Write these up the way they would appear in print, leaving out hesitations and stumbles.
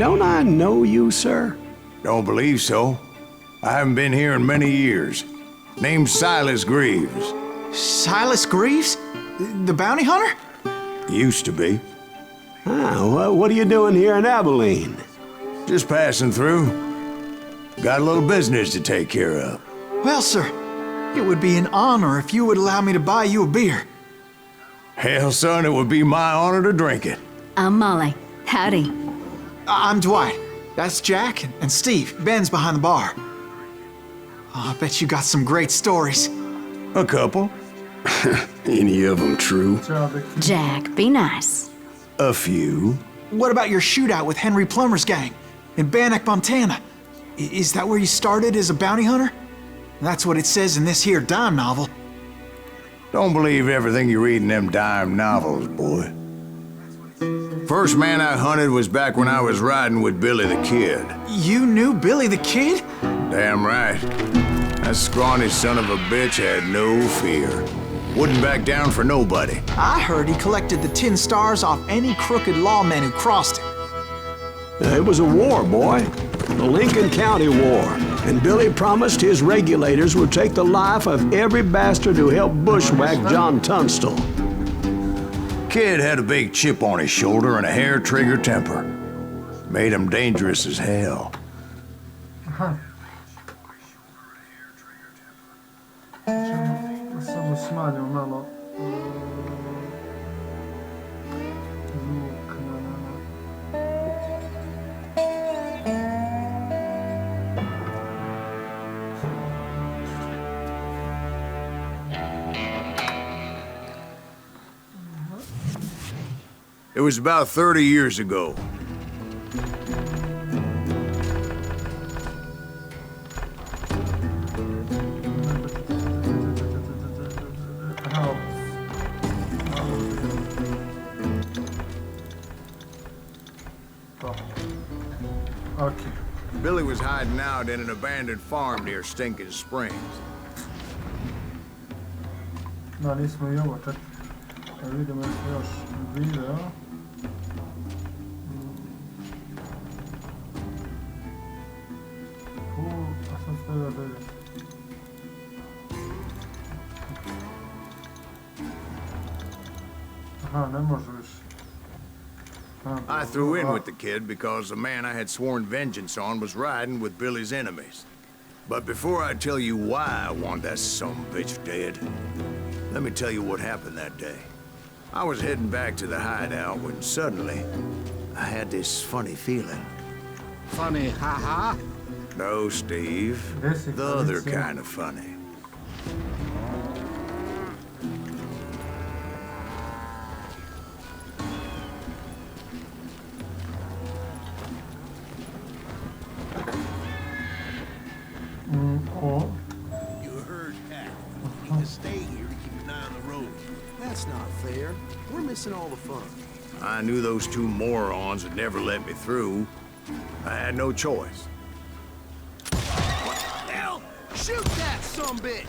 don't I know you, sir? Don't believe so. I haven't been here in many years. Name's Silas Greaves. Silas Greaves? The bounty hunter? Used to be. Well, what are you doing here in Abilene? Just passing through. Got a little business to take care of. Well, sir, it would be an honor if you would allow me to buy you a beer. Hell, son, it would be my honor to drink it. I'm Molly. Howdy. I'm Dwight. That's Jack and Steve. Ben's behind the bar. Oh, I bet you got some great stories. A couple. Any of them true? Jack, be nice. A few. What about your shootout with Henry Plummer's gang in Bannock, Montana? Is that where you started as a bounty hunter? That's what it says in this here dime novel. Don't believe everything you read in them dime novels, boy. First man I hunted was back when I was riding with Billy the Kid. You knew Billy the Kid? Damn right. That scrawny son of a bitch had no fear. Wouldn't back down for nobody. I heard he collected the 10 stars off any crooked lawman who crossed him. It was a war, boy. The Lincoln County War. And Billy promised his regulators would take the life of every bastard who helped bushwhack John Tunstall. Kid had a big chip on his shoulder and a hair-trigger temper. Made him dangerous as hell. Samo smanjimo malo zvuk na... It was about 30 years ago. Okay. Billy was hiding out in an abandoned farm near Stinking Springs. Da, nismo I ovo čak. Da vidimo još video. A sam stavio dalje. Aha, ne može više. I threw in with the kid because the man I had sworn vengeance on was riding with Billy's enemies. But before I tell you why I want that sumbitch dead, let me tell you what happened that day. I was heading back to the hideout when suddenly I had this funny feeling. Funny, ha-ha? No, Steve. The other kind of funny. You heard Pat. You need to stay here to keep an eye on the road. That's not fair. We're missing all the fun. I knew those two morons would never let me through. I had no choice. What the hell? Shoot that sumbitch!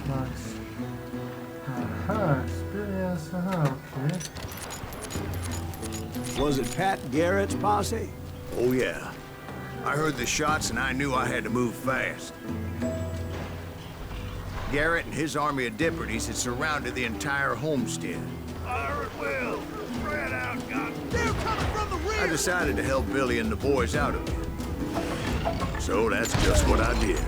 Nice. Aha, experience, aha, okay. Was it Pat Garrett's posse? Oh, yeah. I heard the shots and I knew I had to move fast. Garrett and his army of deputies had surrounded the entire homestead. Fire at will. Spread out, God. They're coming from the rear! I decided to help Billy and the boys out of it. So that's just what I did.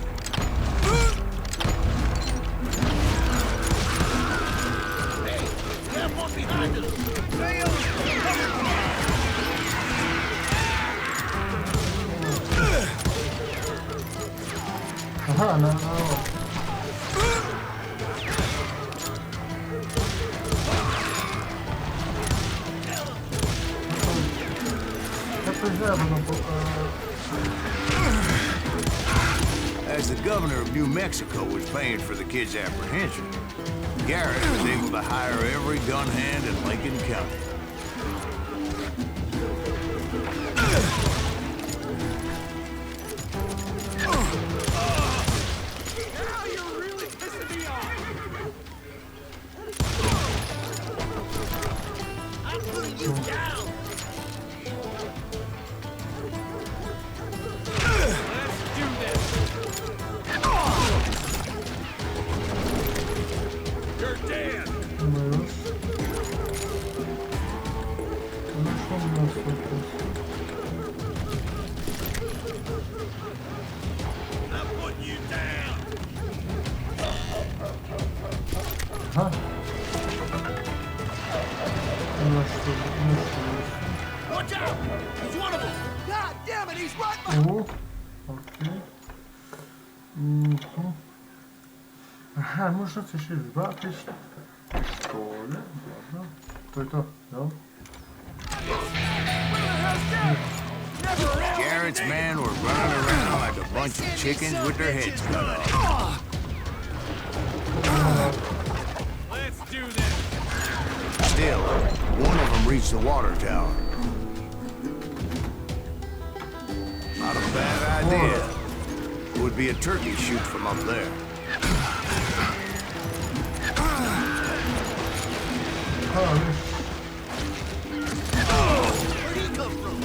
Hey, have one behind us. Stay on. Aha, no, no. As the governor of New Mexico was paying for the kid's apprehension, Garrett was able to hire every gun hand in Lincoln County. Now you're really pissing me off! I'm putting you down. Ha. Ulaştırdık. Watch out! He's one of them. God damn it, he's right behind. Oh. Okej. Aha, można coś się zbawić. Pistole. Dobra. To i to. No. Garrett's men were running around like a bunch of chickens with their heads cut off. Let's do this. Still, one of them reached the water tower. Not a bad idea. It would be a turkey shoot from up there. Where'd he come from?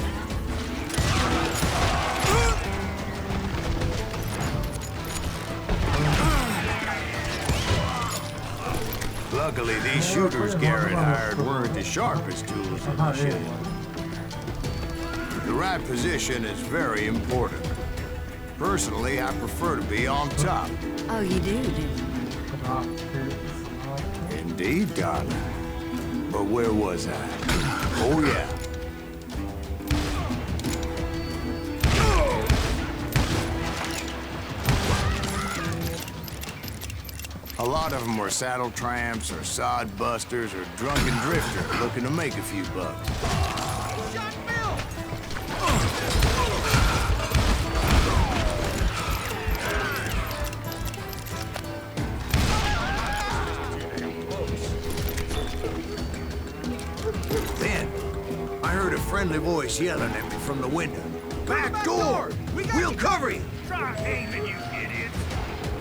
Luckily, these shooters Garrett hired weren't the sharpest tools in the shed. The right position is very important. Personally, I prefer to be on top. Oh, you do, do you? Indeed, darling. But where was I? Oh, yeah. A lot of them were saddle tramps or sod busters or drunken drifters looking to make a few bucks. Shot Bill! Then, I heard a friendly voice yelling at me from the window. Back door! We'll cover you! Try aiming, you idiots.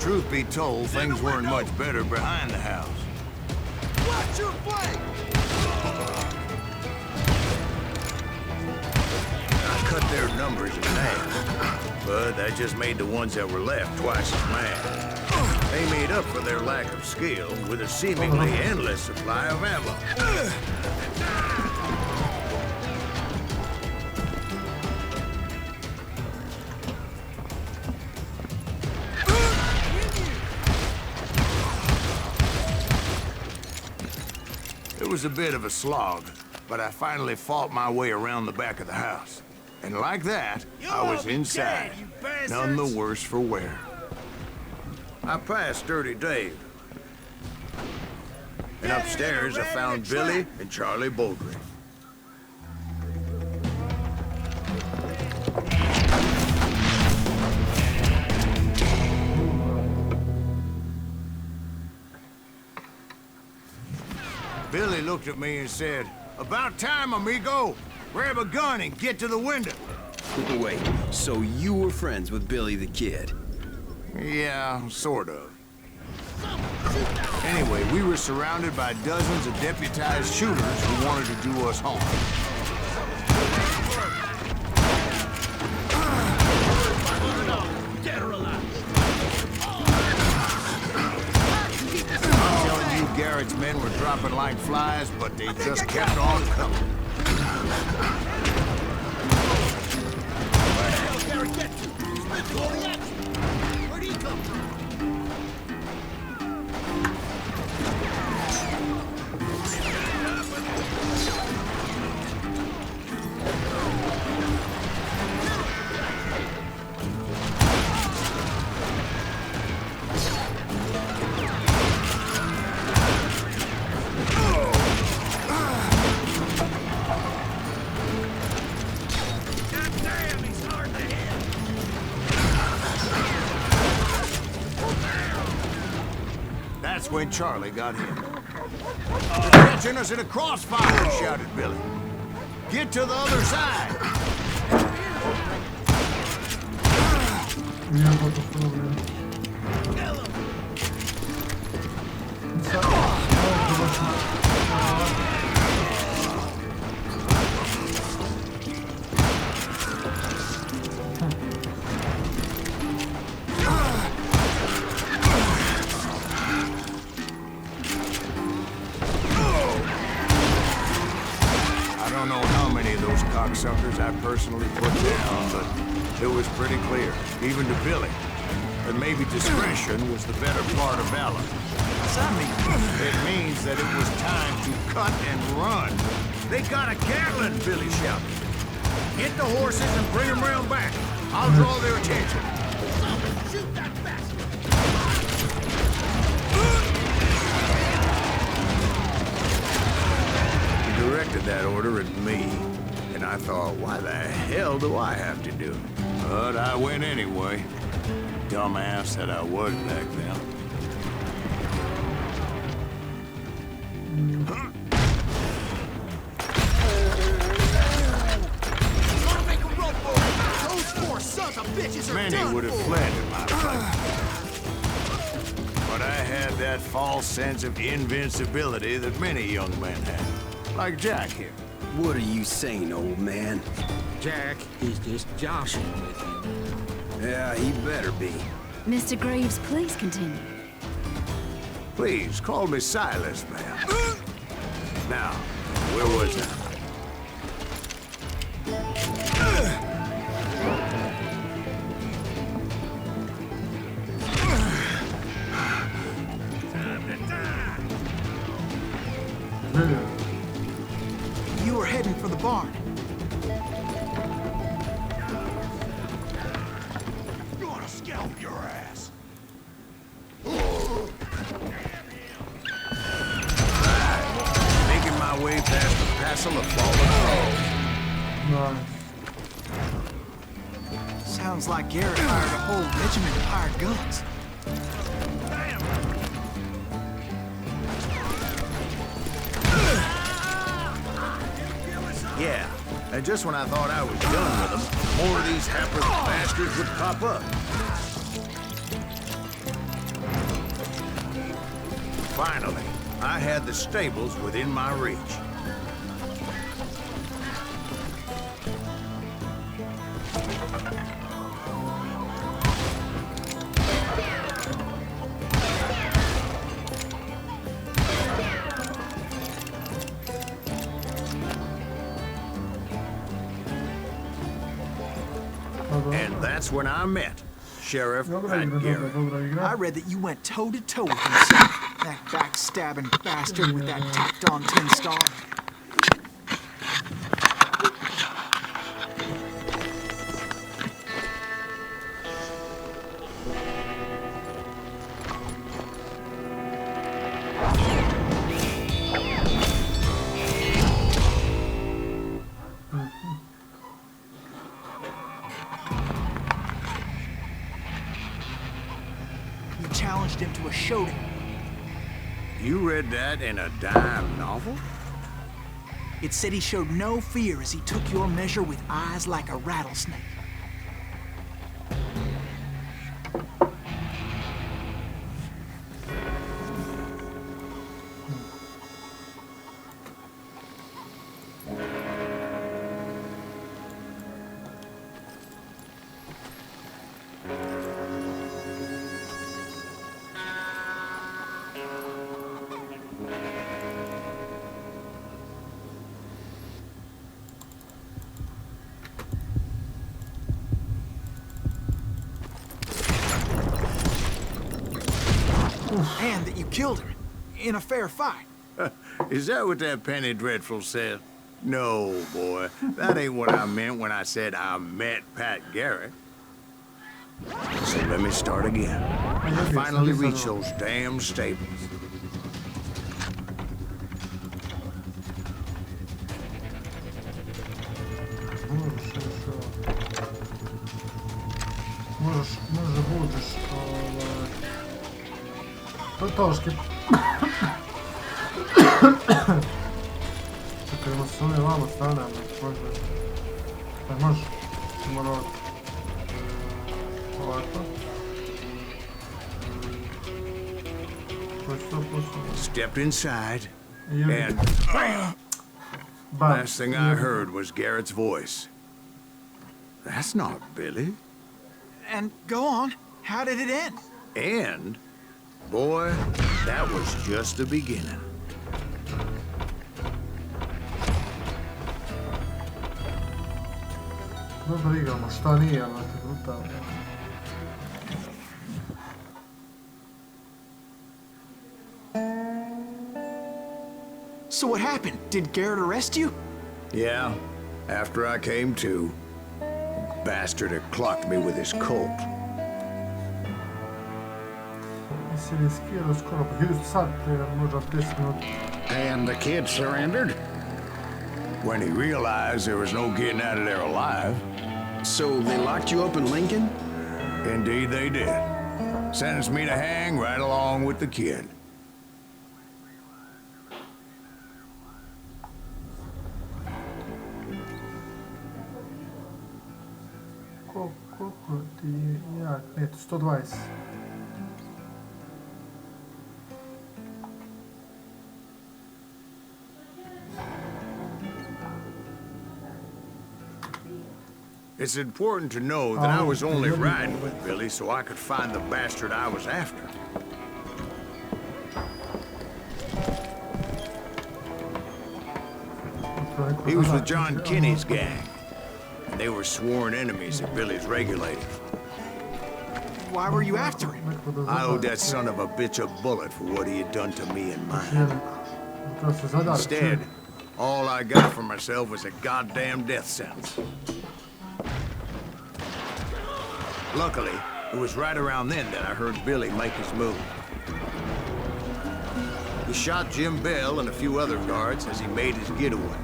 Truth be told, things weren't much better behind the house. Watch your flank! I cut their numbers in half, but that just made the ones that were left twice as mad. They made up for their lack of skill with a seemingly endless supply of ammo. It was a bit of a slog, but I finally fought my way around the back of the house. And like that, I was inside, none the worse for wear. I passed Dirty Dave. And upstairs, I found Billy and Charlie Baldry. Billy looked at me and said, "About time, amigo. Grab a gun and get to the window." Wait, so you were friends with Billy the Kid? Yeah, sort of. Anyway, we were surrounded by dozens of deputized shooters who wanted to do us harm. Dead or alive. I'm telling you, Garrett's men were dropping like flies, but they just kept on coming. Garrett, get to! He's been through all the action! Where'd he come from? Goddamn, he's hard to hit. That's when Charlie got hit. "They're catching us in a crossfire," shouted Billy. "Get to the other side." Nie ma to problem. Co? No, zobaczmy. I don't know how many of those cocksuckers I personally put down, but it was pretty clear, even to Billy, that maybe discretion was the better part of valor. What's that mean? It means that it was time to cut and run. They got a Gatling, Billy shouted. Get the horses and bring them round back. I'll draw their attention. Shoot that bastard! He directed that order at me, and I thought, why the hell do I have to do it? But I went anyway. Dumbass that I was back then. Wanna make a run for it? Those four sons of bitches are Many done would have for. fled in my place. But I had that false sense of invincibility that many young men have. Like Jack here. What are you saying, old man? Jack is just joshing with you. Yeah, he better be. Mr. Greaves, please continue. Please, call me Silas, ma'am. Now, where was I? You were heading for the barn. Gonna scalp your ass. Making my way past the passel of fallen crows. Nice. Sounds like Garrett hired a whole regiment of hired guns. Yeah, and just when I thought I was done with them, more of these hapless bastards would pop up. Finally, I had the stables within my reach. And that's when I met Sheriff Pat Garrett. I read that you went toe-to-toe with him, son. That backstabbing bastard with that tacked-on tin star. You challenged him to a showdown. You read that in a dime novel? It said he showed no fear as he took your measure with eyes like a rattlesnake. And that you killed him in a fair fight. Is that what that penny dreadful said? No, boy. That ain't what I meant when I said I met Pat Garrett. So let me start again. I finally reached those damn stables. Može budiš, To je to, Škip. Čekaj, ima se ovdje vamo strane, može. Može. Mora ovako. Stepped inside, And and last thing I heard was Garrett's voice. That's not Billy. And go on. How did it end? And, boy, that was just the beginning. Dobro igramo, šta nije, ali ti brutalno. So what happened? Did Garrett arrest you? Yeah, after I came to, bastard had clocked me with his Colt. Jesi riskirao skoro po 1000 sat, možda 10 minuta. And the kid surrendered? When he realized there was no getting out of there alive. So they locked you up in Lincoln? Indeed they did. Sentenced me to hang right along with the kid. Koliko ti je jak? Ne, 120. It's important to know that I was only riding with Billy so I could find the bastard I was after. He was with John Kinney's gang, and they were sworn enemies of Billy's regulators. Why were you after him? I owed that son of a bitch a bullet for what he had done to me and mine. Instead, all I got for myself was a goddamn death sentence. Luckily, it was right around then that I heard Billy make his move. He shot Jim Bell and a few other guards as he made his getaway.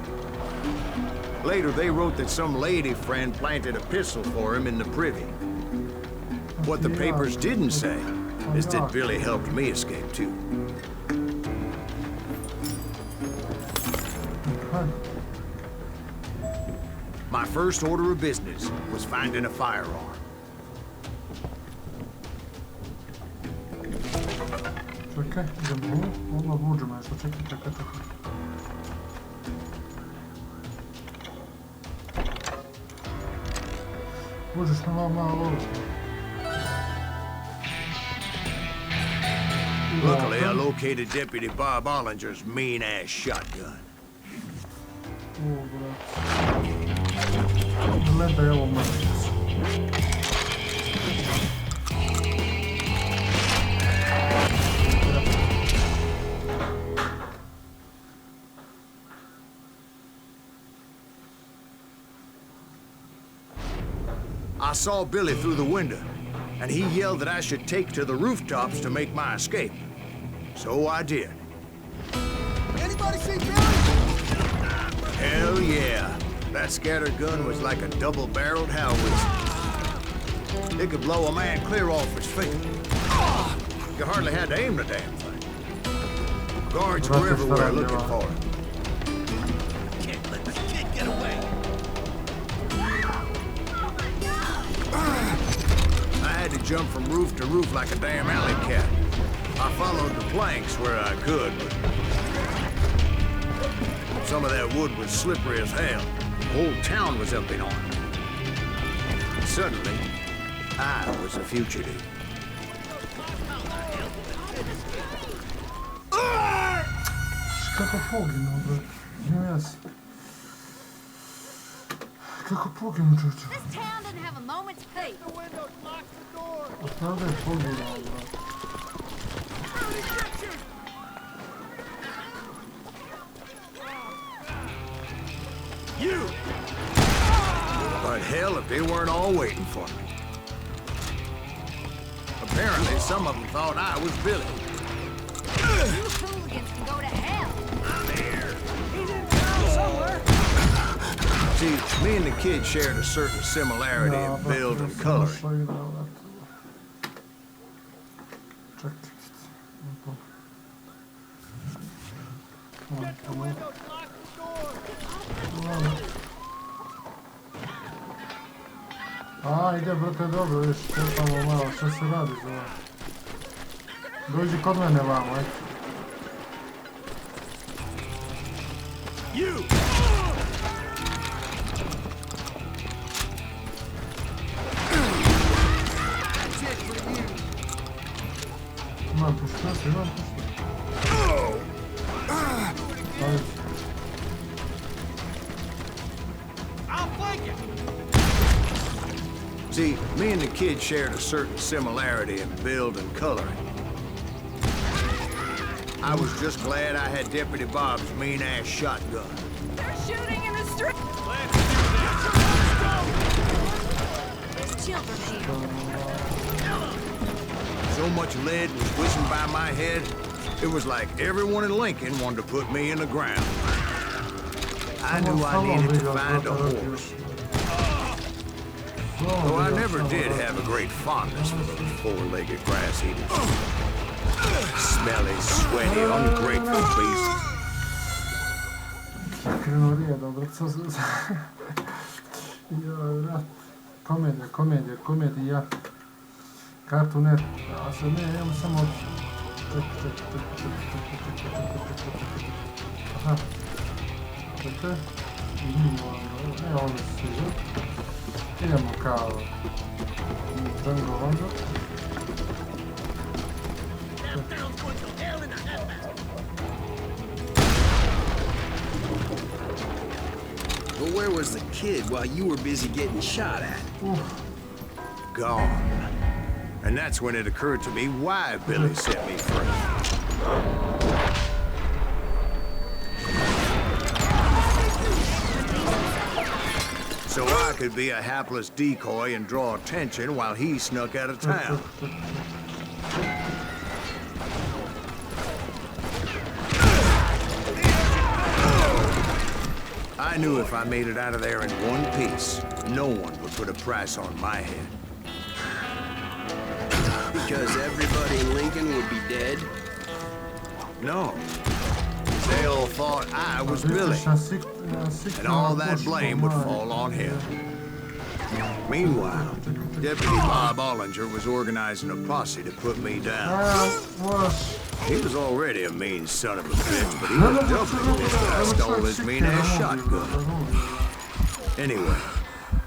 Later, they wrote that some lady friend planted a pistol for him in the privy. What the papers didn't say is that Billy helped me escape too. My first order of business was finding a firearm. Čekaj, idemo ovo, ovo uđemo nešto, čekaj. Uđeš na malo ovo. Luckily, I located Deputy Bob Ollinger's mean-ass shotgun. O, brat. Gledaj ovo mrtvicu. I saw Billy through the window, and he yelled that I should take to the rooftops to make my escape. So I did. Anybody see Billy? Hell yeah. That scatter gun was like a double-barreled howitzer. It could blow a man clear off his feet. You hardly had to aim the damn thing. Guards were everywhere looking for it. Can't let this kid get away. I had to jump from roof to roof like a damn alley cat. I followed the planks where I could, but some of that wood was slippery as hell. The whole town was up in arms. Suddenly, I was a fugitive. Kako poginuo, brat? Nije jasno. Kako poginuo, čovječe? This town doesn't have a moment's peace. The window, lock the door. Odavde je poginuo, brat. You! But hell, if they weren't all waiting for me. Apparently, some of them thought I was Billy. You hooligans can go to hell. I'm here. He's in town somewhere. See, me and the kid shared a certain similarity in build and coloring. Get the window, lock the door. A, ide, brate, dobro, viš, čekamo malo, što se radi za ovo? Dođi kod mene vamo, ajde. You! Imam puškaš, imam puškaš. Ajde. I'll flank you. See, me and the kid shared a certain similarity in build and coloring. I was just glad I had Deputy Bob's mean-ass shotgun. They're shooting in the street. There's children here. So much lead was whizzing by my head, it was like everyone in Lincoln wanted to put me in the ground. I knew I needed to find a horse. Though I never did have a great fondness for those four-legged grass eaters. Smelly, sweaty, ungrateful beasts. Krenuo dobro, co za... Joj, rat. Komedija. Cartoon Net. A sad ne, imamo samo... Aha. Čekaj. Ne, ovo se sviđa. Idemo kao... Tango Hondo. But where was the kid while you were busy getting shot at? Gone. And that's when it occurred to me why Billy set me free. So I could be a hapless decoy and draw attention while he snuck out of town. I knew if I made it out of there in one piece, no one would put a price on my head. Because everybody in Lincoln would be dead? No. They all thought I was Billy, and all that blame would fall on him. Meanwhile, Deputy Bob Ollinger was organizing a posse to put me down. He was already a mean son of a bitch, but he was doubly pissed that I stole his mean-ass shotgun. Anyway,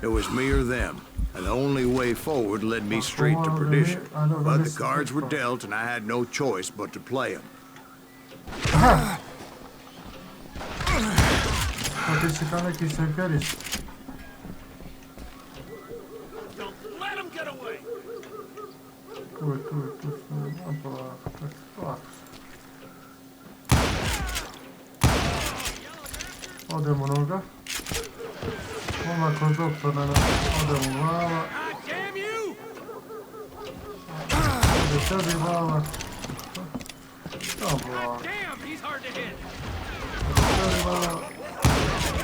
it was me or them, and the only way forward led me straight to perdition. But the cards were dealt, and I had no choice but to play them. Don't let him get away! Odemo noga. Momak od doktora, odemo glava. Damn you! Ode tebi glava. Dobro. Damn, he's hard to hit. Tebi glava.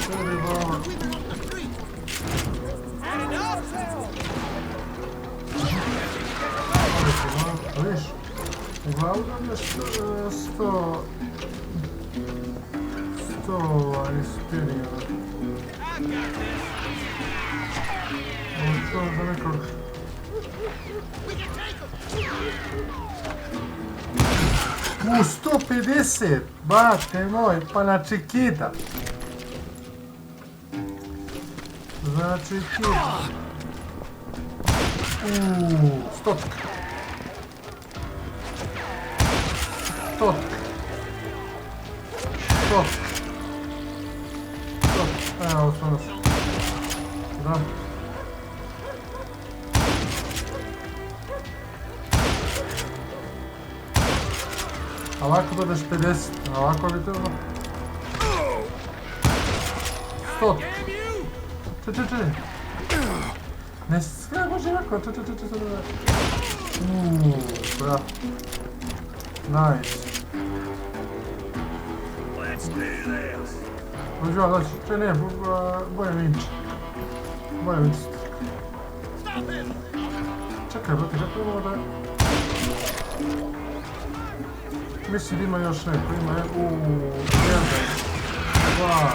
Tebi glava. Viš, uglavnom je 100 ispirija. Ovo je za nekog... U 150, bate moj, pa na čekita. Znači kita. Stotka. Evo, stvarno se. Da. Ovako dodaš 50, ovako bi trebalo. Stotka. Če. Ne sve može ovako, če. Bravo. Nice. Let's do this! Dođi, če ne, boje vinč. Stop him! Čekaj, brate, kako je ovo da... Mislim da ima još neko, ima jedan, dva...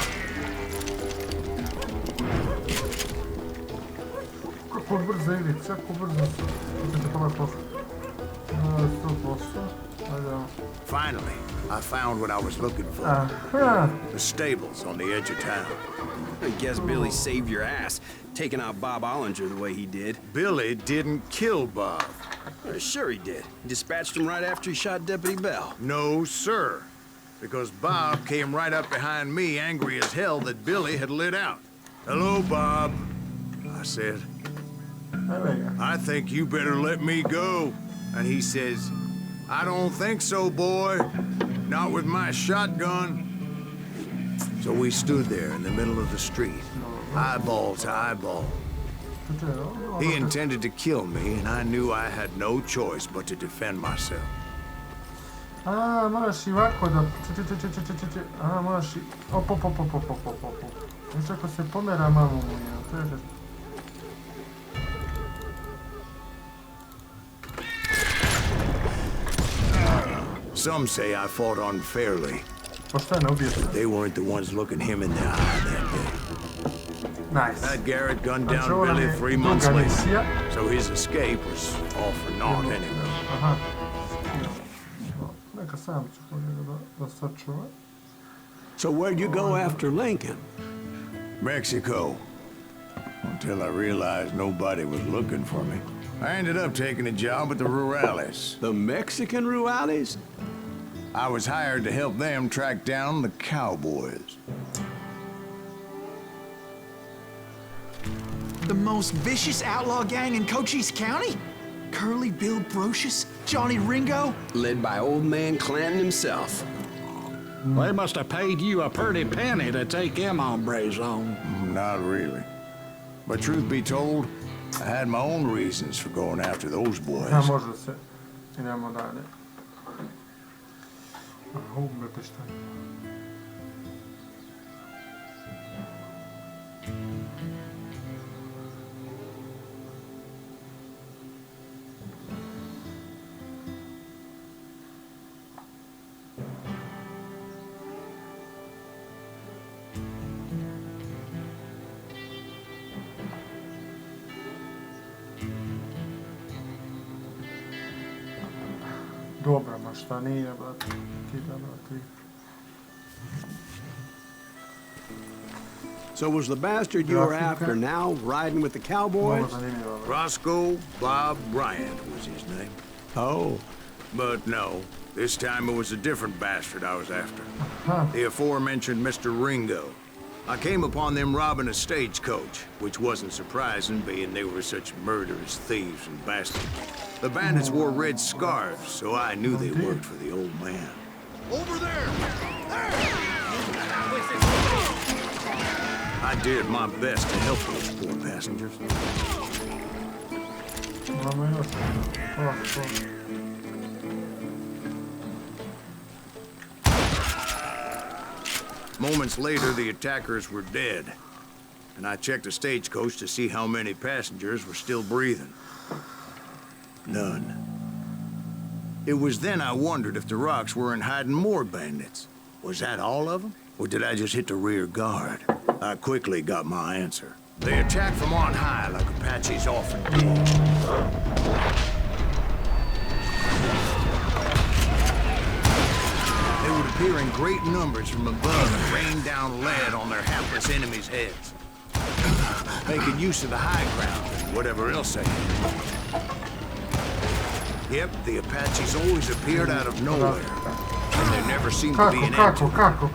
Kako brzo igrica, kako brzo su... Vidite polako. 100%. Finally, I found what I was looking for. The stables on the edge of town. I guess Billy saved your ass, taking out Bob Ollinger the way he did. Billy didn't kill Bob. Sure he did. He dispatched him right after he shot Deputy Bell. No, sir. Because Bob came right up behind me, angry as hell that Billy had lit out. Hello, Bob, I said. Evo ga. I think you better let me go. And he says, I don't think so, boy. Not with my shotgun. So we stood there in the middle of the street, eyeball to eyeball. He intended to kill me, and I knew I had no choice but to defend myself. A, moraš i ovako da... A, moraš i... Op. Još ako se pomera malo mu je, to je... Some say I fought unfairly. Pošteno ubio se. They weren't the ones looking him in the eye that day. Nice. That Garrett gunned Znači, down ovo nam Billy je 3 months druga later, misija. so his escape was all for naught anyway. Aha. Neka sam ću njega da sačuva. So where'd you go after Lincoln? Mexico. Until I realized nobody was looking for me. I ended up taking a job at the Rurales. The Mexican Ruales? I was hired to help them track down the cowboys. The most vicious outlaw gang in Cochise County? Curly Bill Brocious? Johnny Ringo? Led by old man Clanton himself. They must have paid you a pretty penny to take them hombres on. Not really. But truth be told, I had my own reasons for going after those boys. Ja, može se. Idemo dalje. Ubete šta je. Dobra, ma šta nije, brate. Kida, brate. So was the bastard you were after now riding with the cowboys? Vrlo zanimljivo, brate. Roscoe Bob Bryant was his name. Oh, But no, this time it was a different bastard I was after. Huh. The aforementioned Mr. Ringo. I came upon them robbing a stagecoach, which wasn't surprising, being they were such murderous thieves and bastards. The bandits wore red scarves, so I knew they worked for the old man. Over there! I did my best to help those poor passengers. Imamo još. To. Moments later, the attackers were dead, and I checked the stagecoach to see how many passengers were still breathing. None. It was then I wondered if the rocks weren't hiding more bandits. Was that all of them? Or did I just hit the rear guard? I quickly got my answer. They attacked from on high like Apaches often do. They would appear in great numbers from above and rain down lead on their hapless enemies' heads, making use of the high ground and whatever else they had. Yep, the Apaches always appeared out of nowhere, and there never seemed to be an end to it. Kako?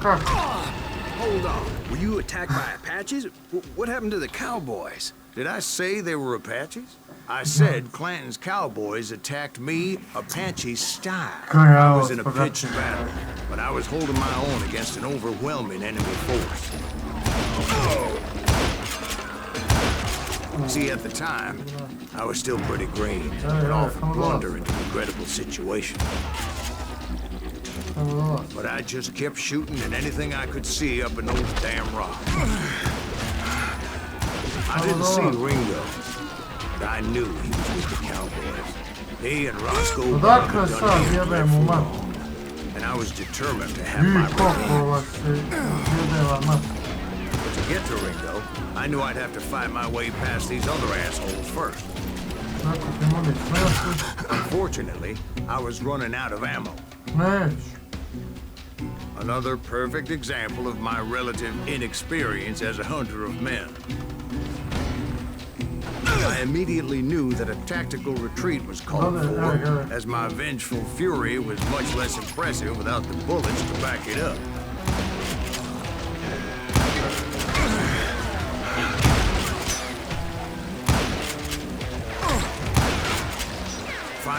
Hold on. Were you attacked by Apaches? What happened to the cowboys? Did I say they were Apaches? I said Clanton's cowboys attacked me Apache style. I was in a pitched battle, but I was holding my own against an overwhelming enemy force. See, at the time, I was still pretty green, but often blunder into regrettable situations. But I just kept shooting at anything I could see up in those damn rocks. I didn't see Ringo, but I knew he was with the cowboys. He and Roscoe Bob had done him for long, and I was determined to have my revenge. To get to Ringo, I knew I'd have to fight my way past these other assholes first. Unfortunately, I was running out of ammo. Another perfect example of my relative inexperience as a hunter of men. I immediately knew that a tactical retreat was called for, as my vengeful fury was much less impressive without the bullets to back it up.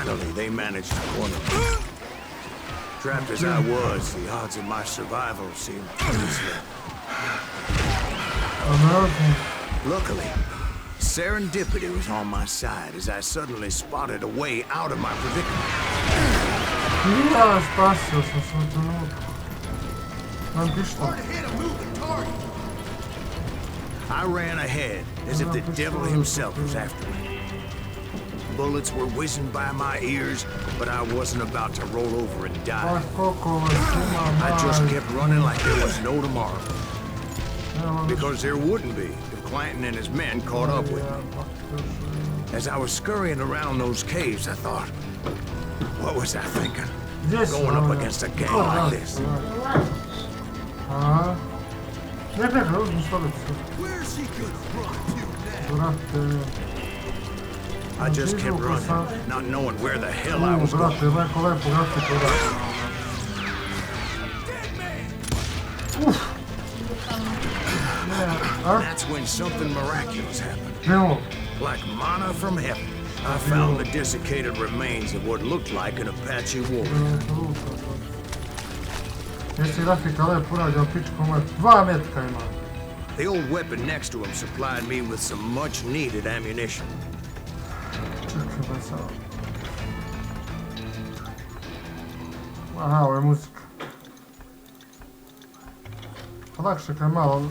Finally, they managed to corner me. Trapped as I was, the odds of my survival seemed pretty slim. Luckily, serendipity was on my side as I suddenly spotted a way out of my predicament. Ja, spasio sam se u trenutku. Nam pišta. Hit a moving target. I ran ahead as if the devil himself was after me. Bullets were whizzing by my ears, but I wasn't about to roll over and die. Pa koliko vas ima, I just kept running like there was no tomorrow. Because there wouldn't be if Clanton and his men caught up with me. As I was scurrying around those caves, I thought, what was I thinking? Going up against a gang like this. Aha. Čekaj, uzmi stolicu. Where's he gonna run to now? Brate. I just kept running, not knowing where the hell I was going. Brate, neko lepo grafiku da. That's when something miraculous happened. Evo. Like manna from heaven, I found the desiccated remains of what looked like an Apache warrior. Jesi grafika lepo urađena, pičko moje. 2 metka ima. The old weapon next to him supplied me with some much-needed ammunition. Čekaj, ba sad. Aha, ovo je muzika. Pa lakše kad je malo...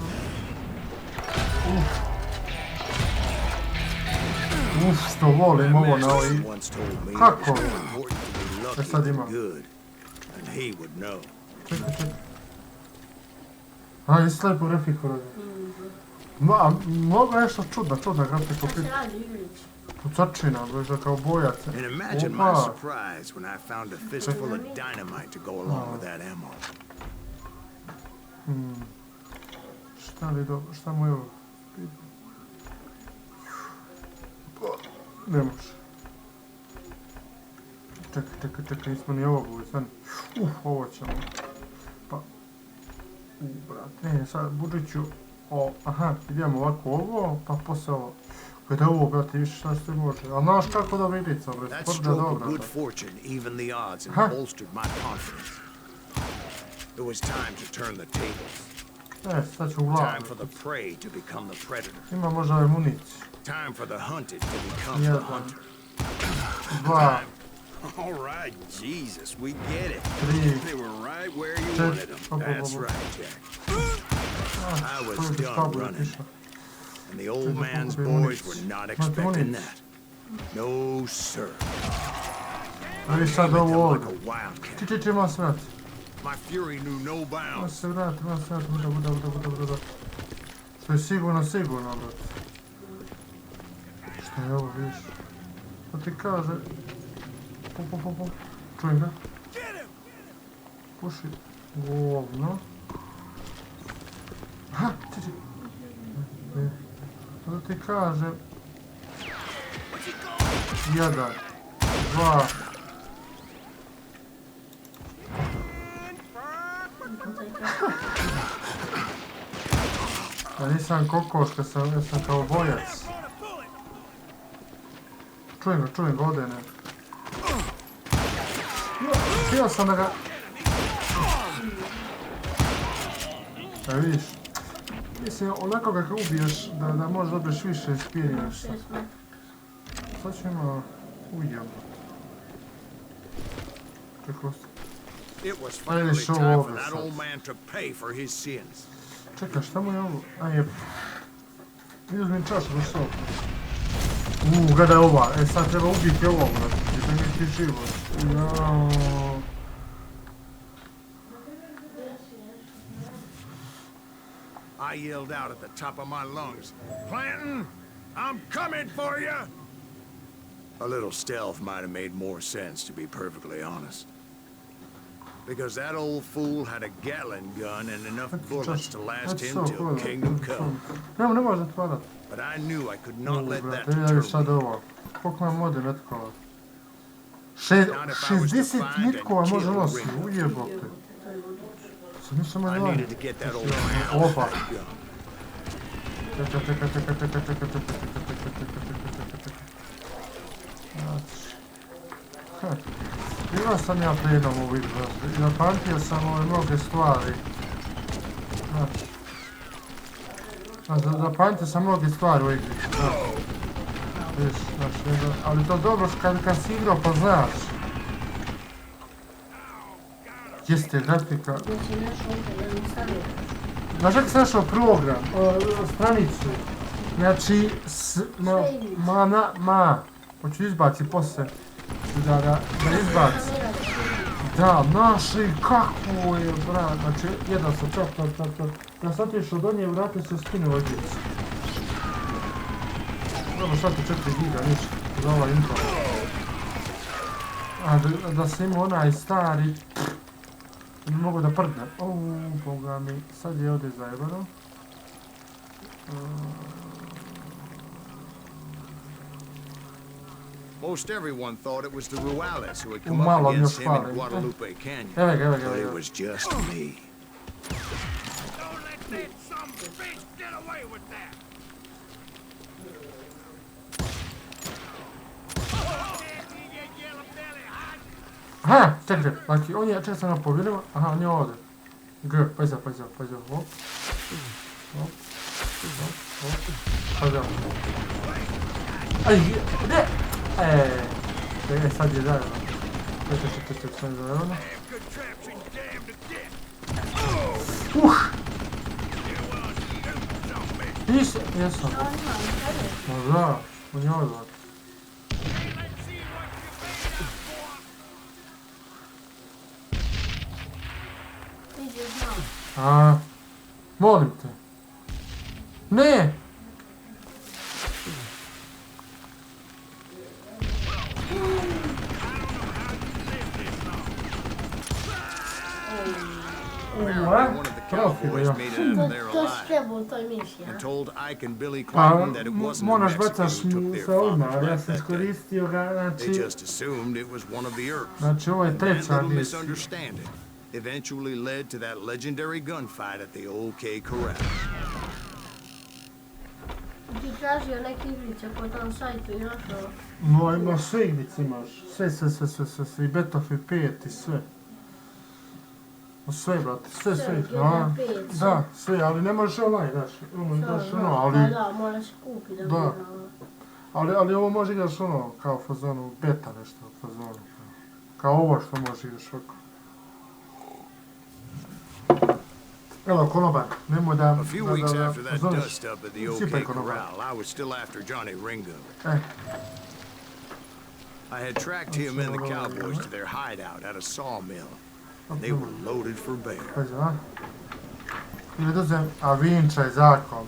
što volim ovo na ovoj... Kako? E sad ima. Čekaj, čekaj. A, jesi lepo grafiku radio. Mnogo nešto čudna grafika. Pucačina, beža kao bojac. And imagine my surprise when I found a fistful of dynamite to go along with that ammo. Šta li dobro, šta mu je ovo? Ne može. Čekaj, nismo ni ovog uvijek. Ovo ćemo. Pa... brate, ne, sad budžet ću... aha, idemo ovako ovo, pa posle ovo. Kada ovo, brate, više šta se može. Ali znaš kako da vidica, bre, tvrda dobra. Good fortune evened the odds and bolstered my confidence. It was time to turn the tables. Sad ću u glavu. Time for the prey to become the predator. Ima možda ove munici. Time for the hunted to become the hunter. 2. All right, Jesus, we get it. 3. They were right where you wanted them. That's right, Jack. I was done running. And the old man's boys were not expecting that. No, sir. Ali sad ovo ovdje. Like a wildcat. Či, ima se vrati. My fury knew no bounds. Ima se vrati, buda. Što je sigurno, brate. Šta je ovo, vidiš? Pa ti kaže... Po. Čujem ga. Puši. Govno. Ha, či. Da ti kaže... 1, 2... Ja nisam kokoška, ja sam kao bojac. Čujem ga, ode ne. Htio sam da ga... vidiš. Mislim, onako ga ubiješ, da možeš dobiješ više experience. Sad ćemo ujebati. Čekaj, It was finally time for that old man to pay for his sins. čekaj, šta mu je ovo? A je... Uzmem čašu da što. Gledaj ova, sad treba ubiti ovo, brate. I da mi ti život. Jao. I yelled out at the top of my lungs, Clanton, I'm coming for you! A little stealth might have made more sense, to be perfectly honest. Because that old fool had a Gatling gun and enough bullets to last him till Kingdom Come. Ne može zatvarati. But I knew I could not let that deter deter sad me. ovo. Koliko nam vode metkova? 60 metkova može nositi, ujebote. Sad nisam I gledali. needed to get that old man Opa. off the gun. Imao sam ja prije jednom u igru, zapamtio sam mnoge stvari. Zapamtio sam mnoge stvari u igri, viš, ali to dobro kad si igrao pa znaš. Jeste, grafika. Znaš kako sam našao program, stranicu, znači, hoću izbaci poslije, da izbaci. Da, naši, kako je, brat, znači, jedan sam čak, ja sam otišao do nje, vratio se skinuo odjeću. Dobro, sad je 4 giga, ništa, za ovaj intro. A da sam imao onaj stari, ne mogu da prdnem. Boga mi, sad je ovdje zajebano. Most everyone thought it was the Ruales who had come up against him in Guadalupe Canyon. But it was just me. Don't let that son of a bitch get away with that! Aha, čekaj, znači on je, čekaj sam ga povjerimo, aha, on je ovdje. Pazi, hop. Pazi. Aj, ne! Sad je zajedno. Čekaj, sam je zajedno. Jesam. No da, on je ovdje. Molim te. Ne! One of the cowboys made it out of there alive and told Ike and Billy Clinton that it wasn't a Mexican who took their father's life that day. They just assumed it was one of the Earps. And that little misunderstanding eventually led to that legendary gunfight at the Old K Corral. Ti tražio neke igrice po tom sajtu i našao? No, ima sve igrice imaš. Sve. I Battlefield 5 i sve. Sve, brate, sve. Da, sve, ali ne možeš online, znaš. Ali... Da, moraš kupiti da bi ali ovo može igraš kao fazonu, beta nešto u fazonu. Kao ovo što može igraš ovako. Evo, konobar, nemoj da... A few weeks after that dust up at the OK Corral, I was still after Johnny Ringo. I had tracked him and the cowboys to their hideout at a sawmill, and they were loaded for bear. A vinča je zakon,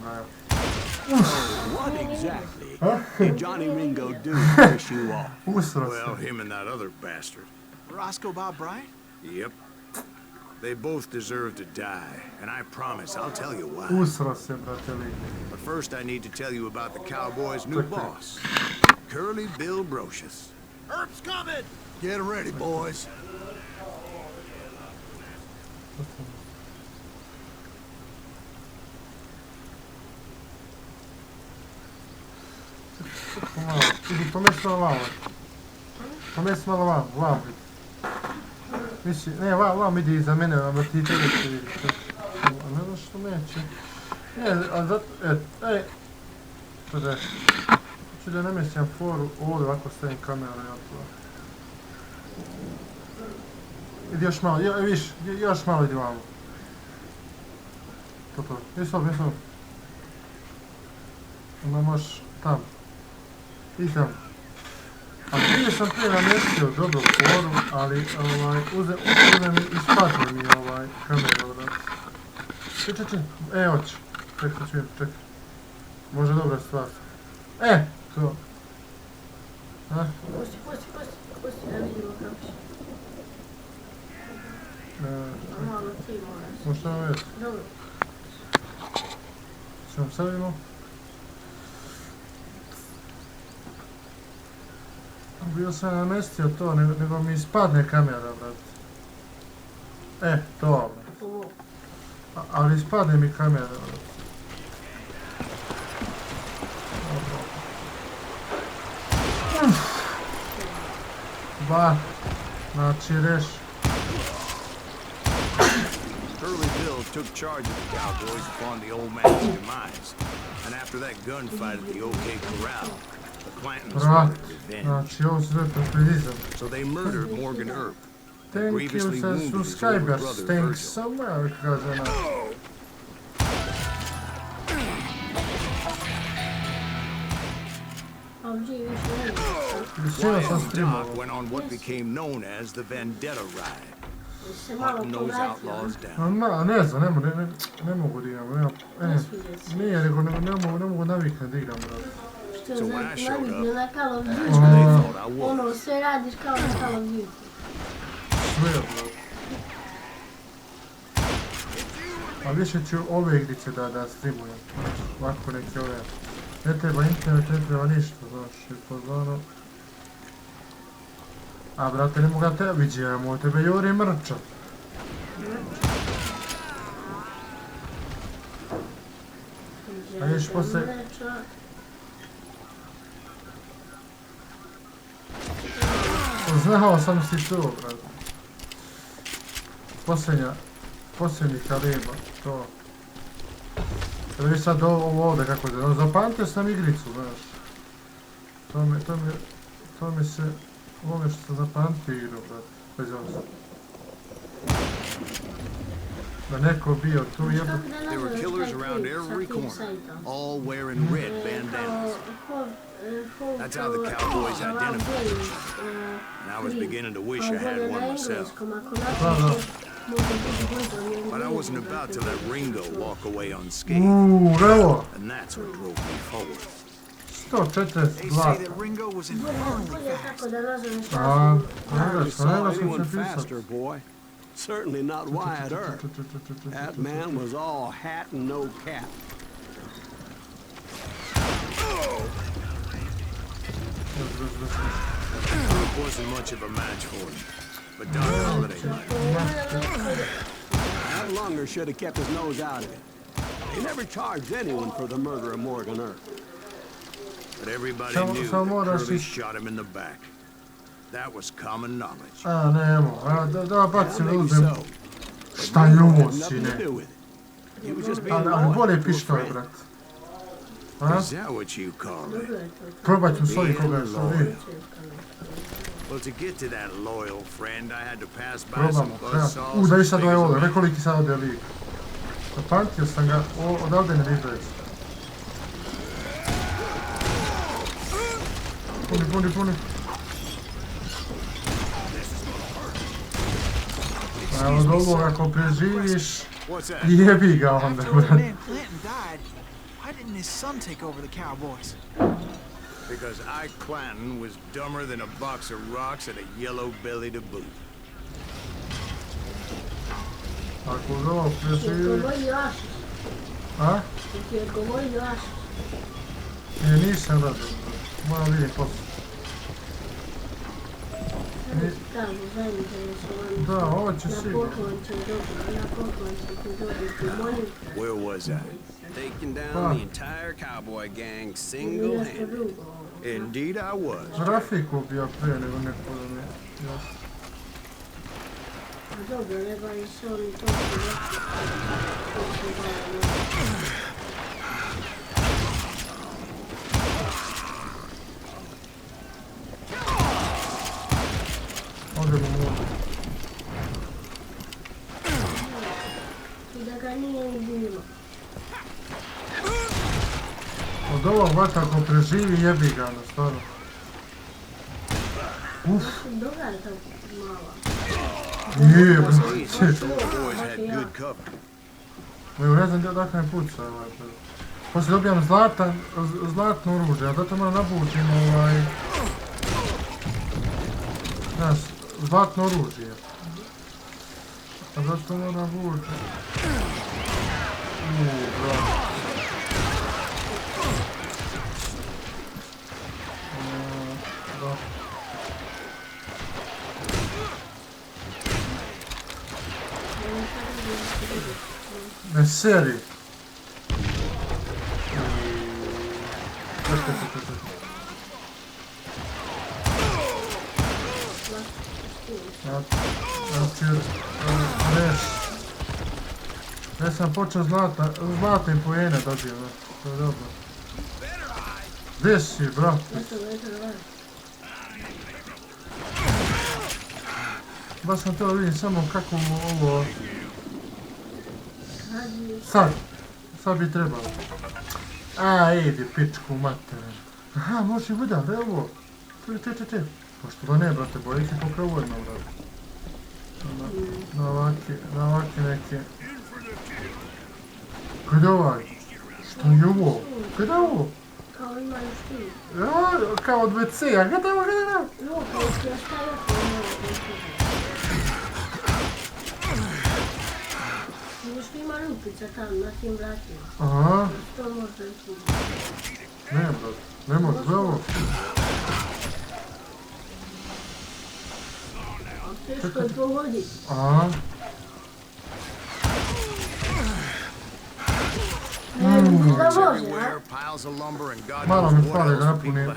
What exactly did Johnny Ringo do to piss you off? Well, him and that other bastard. Roscoe Bob Bryant? Yep. They both deserve to die, and I promise I'll tell you why. But first I need to tell you about the cowboys' new boss, Curly Bill Brocious. Earp's coming! Get ready, boys. Pomesi malo vam. Ne, vam idi iza mene, ali ti tebe će vidjeti. A ne znaš što neće. Ne, a zato, čude. Hoću da namješćam foru, ovdje ovako stavim kameru i otvorim. Idi još malo, još malo idi vamo. To. Idi sob. Onda možeš tam. I tam. A prije sam namjestio dobro foru, ali uzem i spadne mi kameru, da. Čekaj. Hoću. Čekaj. Može dobra stvar. To. Pusti, da vidimo kako će. Malo ti moraš. Možda ovo je? Dobro. Što vam stavimo? Bio sam namestio to, nego mi ispadne kamera, brate. To. Ali ispadne mi kamera, brate. Ba. Znači, reši. Early Bill took charge of the cowboys upon the old man's demise. And after that gunfight at the OK Corral, the Clantons wanted revenge. Znači, ovo su sve populizam. So they murdered Morgan Earp. Thank you grievously za wounded his older subscribers. brother, Thanks Virgil. so much, kaže ona. Sino sam Doc streamovao. went on what became known as the Vendetta Ride, hunting those outlaws down. Ma, ne znam, ne mogu da igram. Nije, nego ne mogu navikati da igram. So when I showed up, na Call of that's Duty. where they thought I was. Ono, sve radiš kao na Call of Duty. Sve, bro. A više ću ove igrice da streamujem. Ovako neke ove. Ne treba internet, ne treba ništa, znaš, je to zvano. A, brate, ne mogu da te viđemo, tebe Jori mrča. A vidiš posle... Znao sam si to, brate. Posljednji kalibar, to. Kada viš sad ovo ovdje kako je, zapamtio sam igricu, znaš. To mi se, ovo što sam zapamtio igru, brate, bez ovo. Da neko bio tu jeba. There were killers around every corner, all wearing red bandanas. That's how the cowboys identified each other. And I was beginning to wish I had one myself. But I wasn't about to let Ringo walk away unscathed. Evo! And that's what drove me forward. 140 They say zlata. that Ringo was infernally fast. Never saw Kolega sam anyone se pisao. faster, boy. Certainly not Wyatt Earp. That man was all hat and no cap. It wasn't much of a match for him. But Doc Holliday might have. That Lunger should have kept his nose out of it. He never charged anyone for the murder of Morgan Earp. But everybody Samo- knew samo that da Curly si- shot him in the back. That was common knowledge. A, nemo, da bacim, Maybe uzmem. so. Šta je ovo, Had nothing to sine? do with it. He was just being Ali loyal bolje to a pištolj, friend. brat. A? Is that what you call it? Probat ću s ovih koga je što vi. Well, to get to that loyal friend, I had to pass by Probamo, some treba. buzzsaws Da as i sad big ovaj as a ovdje, man. nekoliki sad ovdje lik. Zapamtio sam ga, odavde ne vidio. Puni. Evo od ovoga ako preživiš, What's that? jebi ga onda, After old brat. man Clinton died, why didn't his son take over the Cowboys? Because Ike Clanton was dumber than a box of rocks and a yellow belly to boot. Ako od ovog preživiš, Odgovorio Ašić. a? Ti je odgovorio Ašić. Nisam radio, brat. Moram vidim poslije. Tamo, zainteresovan. Da, ovo će Na sigurno. poklon će dobiti, molim. Where was I? Taking down the entire cowboy gang Nešto single-handed. drugo. Indeed I was. Rafiku ubija prije nego neko da mi... jasno. A dobro, nego je se oni to Ovdje mu mogu. I da ga nije ni bilo. Od ovog vata ako preživi jebi ga, no stvarno. Događa tako mala. Je, Wasn't brate. easy. The boys had good cover. Evo, ne znam gdje odakle me puca, ovaj. Poslije dobijam zlatno oružje, a zato moram nabučim ovaj... Znaš, zlatno oružje. A zato moram nabučim... brate. Da. Ne seri. Ja sam počeo zlatne pojene dobio, to je dobro. Gdje si, brate? Baš sam teo vidim samo kako ovo... Sad bi trebalo. Idi, pičku materinu. Aha, može i voda, evo. Čekaj. Pošto da ne, brate, bolje ti pokravojno, brate. Na ovake neke... Kada je ovaj? Što je ovo? Kada je ovo? Kao imaju šti. Kao od WC-a, kada je ovo? No, kao što je stavio Vidiš što ima lupica tam na tim vratima. Aha. To možda i tu. Ne, brate, ne može, evo. Teško je pogoditi. Aha. Ne, da može, a? Malo mi fali da napunim.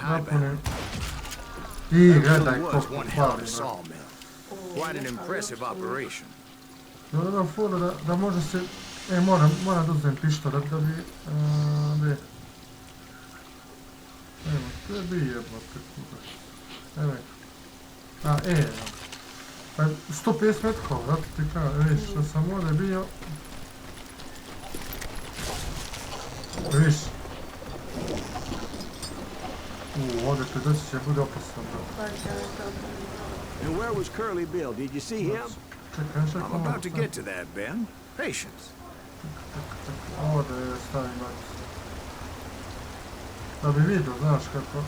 I gledaj koliko fali. Quite an impressive operation. Da fora da može se... moram da uzem pištolj da bi... Gdje? Evo, to je bi jebate kuda. Evo. Pa 150 metkova, zato ti kada, vidiš, što sam ovdje bio... Vidiš? Ovdje te doći će bude opasno, bro. And where was Curly Bill? Did you see him? Čekaj, I'm about to get to that, Ben. Patience. Ovdje je stavim baš. Da bi vidio, znaš kako...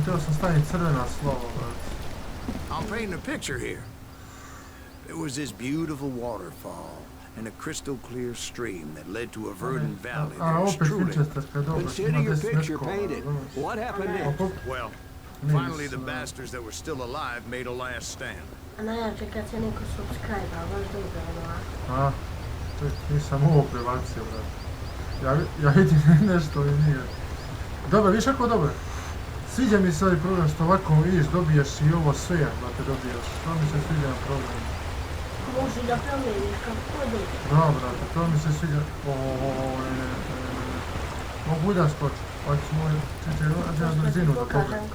Htio sam staviti crvena slova, brate. I'm painting a picture here. There was this beautiful waterfall and a crystal clear stream that led to a verdant valley that was truly... Consider your picture painted. What happened next? Well, finally the bastards that were still alive made a last stand. A najjače kad se neko subscribe-a, baš dobro, ono, a? Nisam ovo prebacio, brate. Ja vidim nešto i nije. Dobro, viš kako dobro? Sviđa mi se ovaj program što ovako vidiš, dobiješ i ovo sve, da te dobiješ. To mi se sviđa na programu. Može da promijeniš kako god dođe. Da, brate, to mi se sviđa. Mogu da skočim, pa ću moj... Čekaj, ja brzinu da pogledam.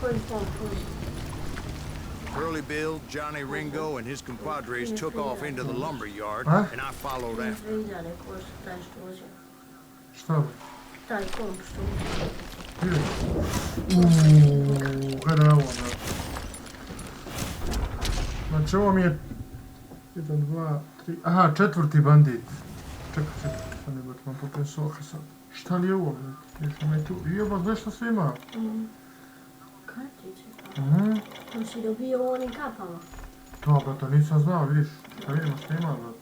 Curly Bill, Johnny Ringo, and his compadres took off into the lumber yard, and I followed after. Šta bi? Taj komp što Gledaj ovo, brate. Znači ovo mi je... 1, 2, 3... Aha, četvrti bandit. Čekaj, sad ne bak vam popio soha sad. Šta li je ovo, brate? Jesam je tu. Jebak, nešto sve ima. Kartice. To si dobio u onim kapama. Da, brate, nisam znao, vidiš. Da vidimo što ima, brate.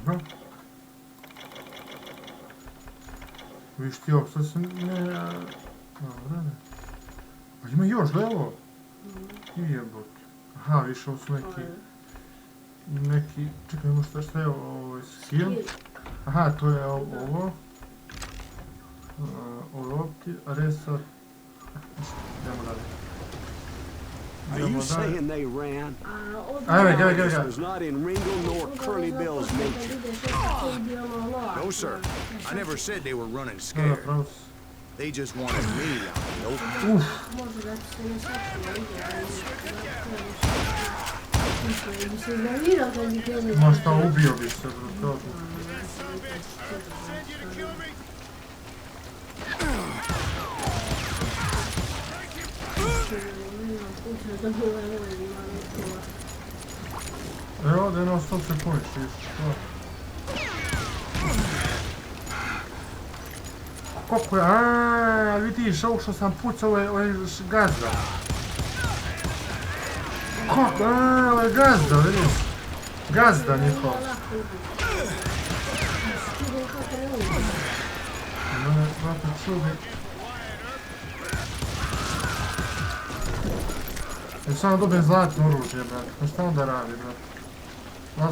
Dobro. Vidiš ti ovo, sad se ne... Dobro, ne. Pa ima još, da je ovo? Jebot. Aha, vidiš, ovo su neki... Čekaj, šta je ovo? Skill? Aha, to je ovo. Oropti, resat... Idemo dalje. Are you saying they ran? This was not in Ringo nor Curly Bill's nature. No, sir. I never said they were running scared. They just wanted me out in the open. Ma šta, ubio bi se, bro. Evo, da je na 100 sekundi, koliko je, vidiš, ovo što sam pucao, ovo je gazda. Kako, ovo je gazda, vidiš, gazda njihov. Mene, brate, čubi. Ja samo dobijem zlatno oružje, brate, pa šta onda radi, brate?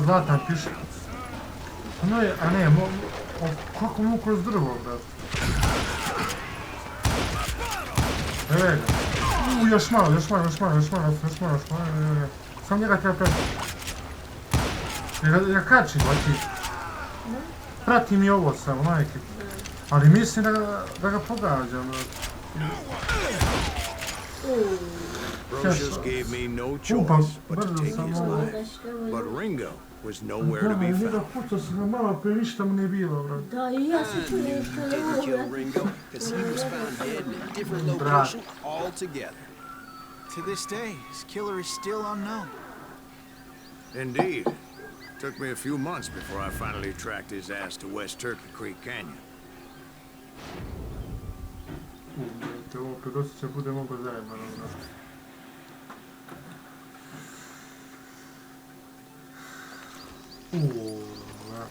Zlatan piškac. A ne, kako mogu kroz drvo, brate? Evo ga. Još malo. Sam njega treba pratiti. Ja kačim, laki. Prati mi ovo samo, majke. Ali mislim da ga pogađam. Brocious gave me no choice but to take his life. But Ringo was nowhere to be Njega found. pucao sam ga malo prije, ništa mu nije bilo, bro. Da, i ja se tu nešto ne Didn't mogu kill vratiti. Ringo because he was found dead in a different location altogether. To this day, his killer is still unknown. Indeed. Took me a few months before I finally tracked his ass to West Turkey Creek Canyon. Te ovo predosit će bude mogo zajedno, bro. Vrat.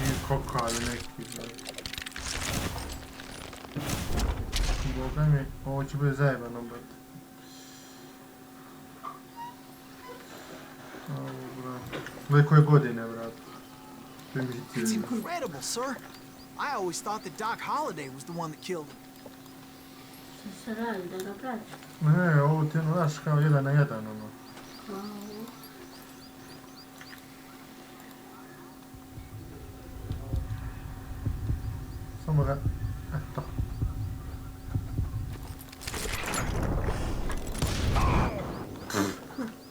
I kokali neki, bro. Boga mi, ovo će bude zajebano, brat. Koje godine, brat? It's incredible, sir. I always thought that Doc Holliday was the one that killed him. Šta se radi, da ga praću? Ne, ovo ti je ono, znaš, kao 1 na 1, ono. Kao ovo. Samo ga, eto.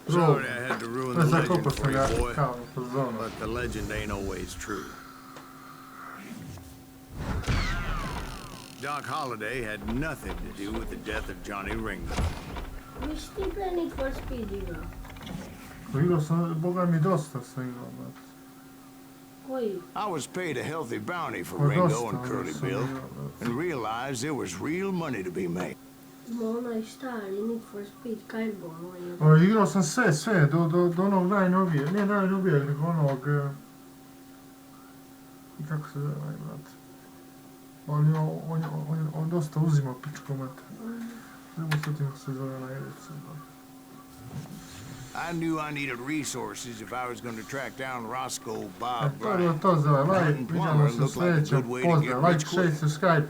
Sorry I had to ruin the legend Zakopao for sam you, ga, boy. kao, po zonu. But the legend ain't always true. Doc Holliday had nothing to do with the death of Johnny Ringo. Viš ti pre Need for Speed igrao? Igrao sam, boga mi, dosta sam igrao, brat. Koji? I was paid a healthy bounty for Pa Ringo dosta, and ono Curly sam Bill, igrao, brat. and realized there was real money to be made. Ima onaj stari Need for Speed, Carbon, on je... O, igrao sam sve, do onog najnovije, ne najnovijeg, nego onog... I kako se zove, brat? On dosta uzima pičku mater. Ne mogu sjetim kako se zove na Erica, brat. I knew I needed resources if I was going to track down Roscoe Bob To je Bryant. to za like, Latin vidimo plumber se u looked like a sljedećem, good way to get pozdrav, like, rich share, quick. subscribe.